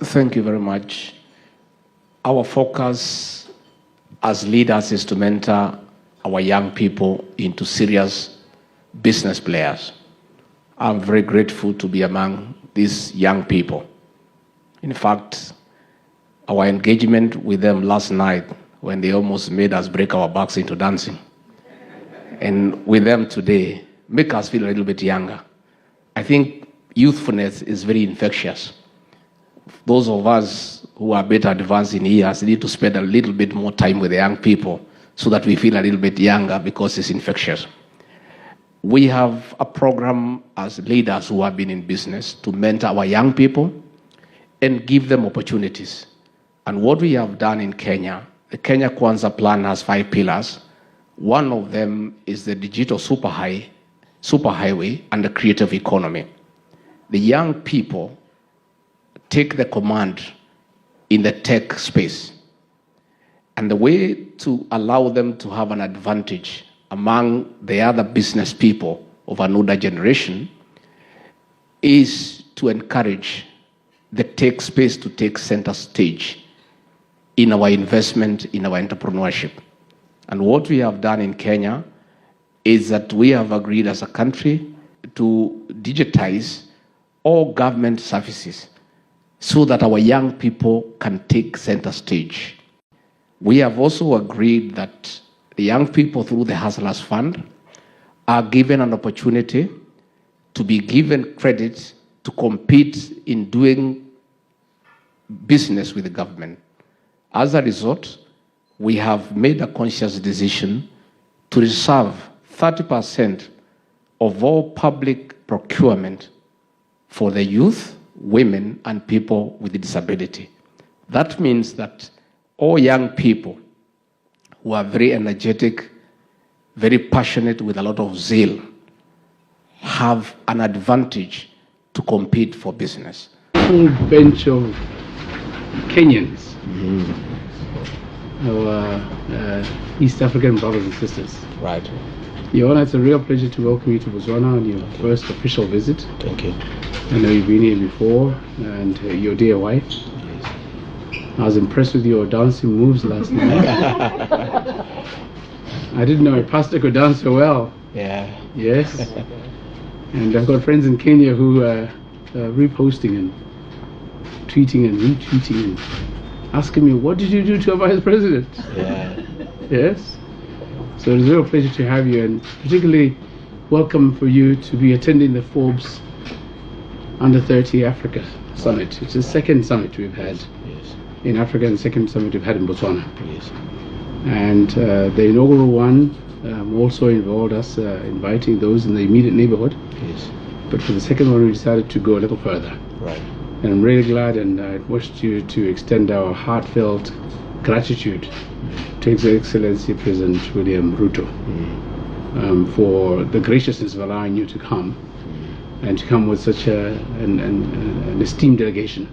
Thank you very much. Our focus as leaders is to mentor our young people into serious business players. I'm very grateful to be among these young people. In fact, our engagement with them last night, when they almost made us break our backs into dancing, and with them today, make us feel a little bit younger. I think youthfulness is very infectious. Those of us who are better advanced in years need to spend a little bit more time with the young people so that we feel a little bit younger, because it's infectious. We have a program as leaders who have been in business to mentor our young people and give them opportunities. And what we have done in Kenya, the Kenya Kwanza plan has 5 pillars. One of them is the digital superhighway and the creative economy. The young people take the command in the tech space. And the way to allow them to have an advantage among the other business people of an older generation is to encourage the tech space to take center stage in our investment, in our entrepreneurship. And what we have done in Kenya is that we have agreed as a country to digitize all government services so that our young people can take center stage. We have also agreed that the young people through the Hustlers Fund are given an opportunity to be given credit to compete in doing business with the government. As a result, we have made a conscious decision to reserve 30% of all public procurement for the youth, women, and people with disability. That means that all young people who are very energetic, very passionate, with a lot of zeal, have an advantage to compete for business. A whole bench of Kenyans, our East African brothers and sisters. Right. Your Honor, it's a real pleasure to welcome you to Botswana on your first official visit. Thank you. I know you've been here before, and your dear wife. I was impressed with your dancing moves last night. I didn't know a pastor could dance so well. Yeah. Yes. And I've got friends in Kenya who are reposting and tweeting and retweeting and asking me, what did you do to our vice president? Yeah. Yes. So it's a real pleasure to have you, and particularly welcome for you to be attending the Forbes Under 30 Africa Summit. It's the second summit we've had in Africa and the second summit we've had in Botswana. Yes. And the inaugural one also involved us inviting those in the immediate neighborhood. Yes. But for the second one, we decided to go a little further. Right. And I'm really glad, and I wished you to extend our heartfelt gratitude to His Excellency President William Ruto for the graciousness of allowing you to come and to come with such an esteemed delegation.